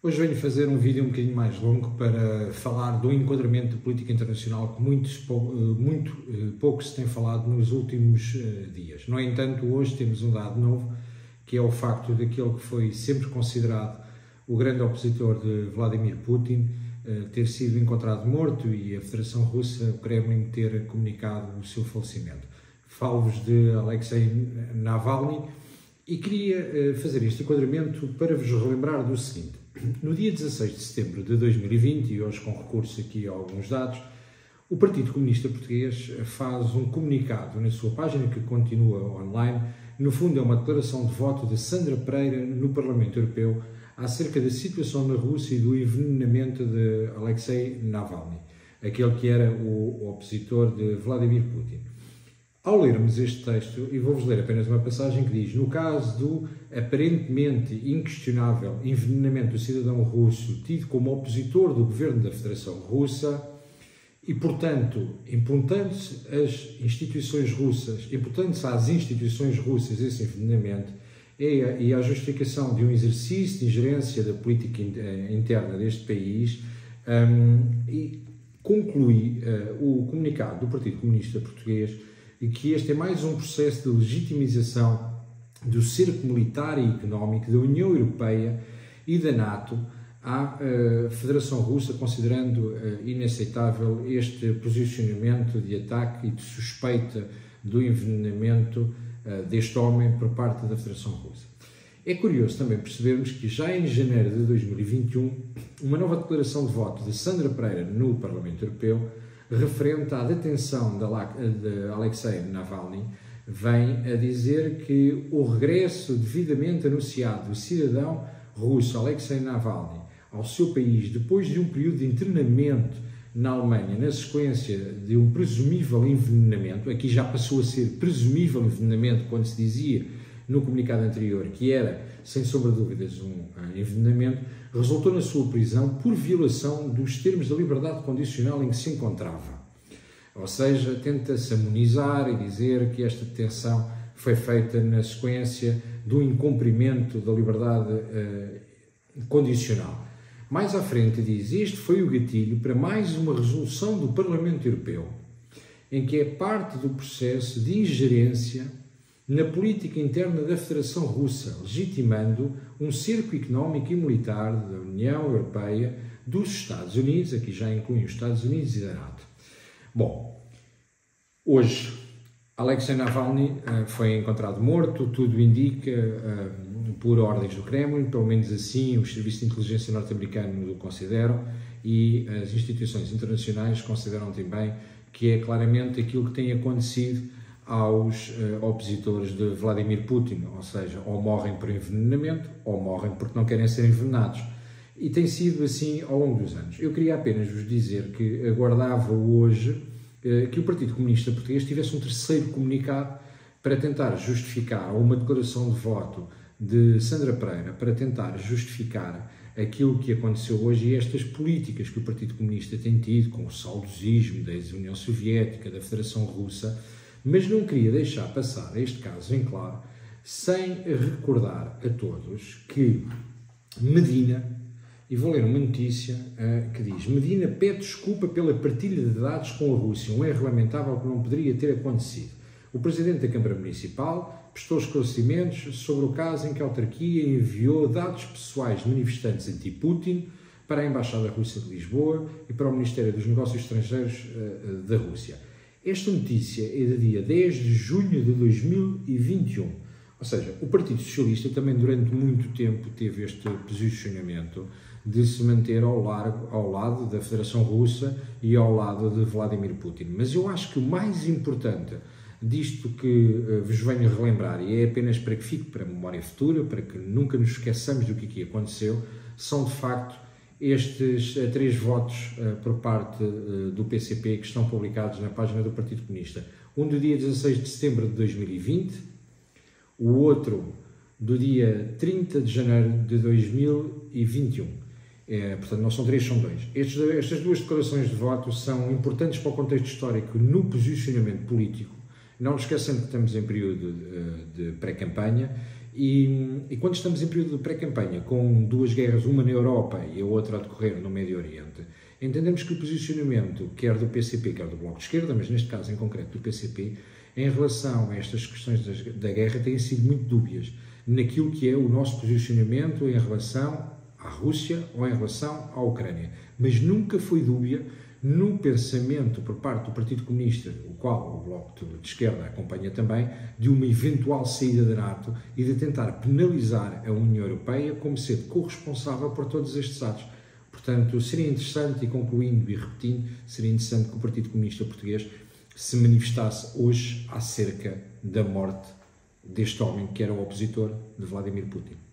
Hoje venho fazer um vídeo um bocadinho mais longo para falar do enquadramento de política internacional que muito pouco se tem falado nos últimos dias. No entanto, hoje temos um dado novo, que é o facto daquele que foi sempre considerado o grande opositor de Vladimir Putin ter sido encontrado morto e a Federação Russa, o Kremlin, ter comunicado o seu falecimento. Falo-vos de Alexei Navalny e queria fazer este enquadramento para vos relembrar do seguinte. No dia 16 de setembro de 2020, e hoje com recurso aqui a alguns dados, o Partido Comunista Português faz um comunicado na sua página, que continua online. No fundo é uma declaração de voto de Sandra Pereira no Parlamento Europeu acerca da situação na Rússia e do envenenamento de Alexei Navalny, aquele que era o opositor de Vladimir Putin. Ao lermos este texto, e vou-vos ler apenas uma passagem que diz: no caso do aparentemente inquestionável envenenamento do cidadão russo tido como opositor do governo da Federação Russa e, portanto, imputando-se às instituições russas esse envenenamento e a justificação de um exercício de ingerência da política interna deste país, e conclui o comunicado do Partido Comunista Português e que este é mais um processo de legitimização do cerco militar e económico da União Europeia e da NATO à Federação Russa, considerando inaceitável este posicionamento de ataque e de suspeita do envenenamento deste homem por parte da Federação Russa. É curioso também percebermos que já em janeiro de 2021, uma nova declaração de voto de Sandra Pereira no Parlamento Europeu, referente à detenção de Alexei Navalny, vem a dizer que o regresso devidamente anunciado do cidadão russo Alexei Navalny ao seu país, depois de um período de internamento na Alemanha, na sequência de um presumível envenenamento, aqui já passou a ser presumível envenenamento quando se dizia no comunicado anterior que era, sem sombra de dúvidas, um envenenamento, resultou na sua prisão por violação dos termos da liberdade condicional em que se encontrava. Ou seja, tenta-se harmonizar e dizer que esta detenção foi feita na sequência do incumprimento da liberdade condicional. Mais à frente diz: este foi o gatilho para mais uma resolução do Parlamento Europeu, em que é parte do processo de ingerência na política interna da Federação Russa, legitimando um cerco económico e militar da União Europeia, dos Estados Unidos, aqui já incluem os Estados Unidos e da NATO. Bom, hoje Alexei Navalny foi encontrado morto, tudo indica, por ordens do Kremlin, pelo menos assim os serviços de inteligência norte-americanos o consideram, e as instituições internacionais consideram também que é claramente aquilo que tem acontecido aos opositores de Vladimir Putin, ou seja, ou morrem por envenenamento ou morrem porque não querem ser envenenados. E tem sido assim ao longo dos anos. Eu queria apenas vos dizer que aguardava hoje que o Partido Comunista Português tivesse um terceiro comunicado para tentar justificar uma declaração de voto de Sandra Pereira, para tentar justificar aquilo que aconteceu hoje e estas políticas que o Partido Comunista tem tido, com o saudosismo da ex-União Soviética, da Federação Russa, mas não queria deixar passar este caso em claro sem recordar a todos que Medina, e vou ler uma notícia que diz: Medina pede desculpa pela partilha de dados com a Rússia, um erro lamentável que não poderia ter acontecido. O Presidente da Câmara Municipal prestou esclarecimentos sobre o caso em que a autarquia enviou dados pessoais de manifestantes anti-Putin para a Embaixada Russa de Lisboa e para o Ministério dos Negócios Estrangeiros da Rússia. Esta notícia é de dia 10 de junho de 2021. Ou seja, o Partido Socialista também durante muito tempo teve este posicionamento de se manter ao lado da Federação Russa e ao lado de Vladimir Putin. Mas eu acho que o mais importante disto que vos venho a relembrar, e é apenas para que fique para a memória futura, para que nunca nos esqueçamos do que aqui aconteceu, são de facto estes 3 votos por parte do PCP que estão publicados na página do Partido Comunista. Um do dia 16 de setembro de 2020, o outro do dia 30 de janeiro de 2021. Portanto, não são 3, são 2. Estas 2 declarações de voto são importantes para o contexto histórico no posicionamento político. Não nos esqueçamos que estamos em período de pré-campanha E quando estamos em período de pré-campanha, com duas guerras, uma na Europa e a outra a decorrer no Médio Oriente, entendemos que o posicionamento, quer do PCP, quer do Bloco de Esquerda, mas neste caso em concreto do PCP, em relação a estas questões da guerra, têm sido muito dúbias naquilo que é o nosso posicionamento em relação à Rússia ou em relação à Ucrânia. Mas nunca foi dúbia no pensamento por parte do Partido Comunista, o qual o Bloco de Esquerda acompanha também, de uma eventual saída da NATO e de tentar penalizar a União Europeia como sendo corresponsável por todos estes atos. Portanto, seria interessante, e concluindo e repetindo, seria interessante que o Partido Comunista Português se manifestasse hoje acerca da morte deste homem que era o opositor de Vladimir Putin.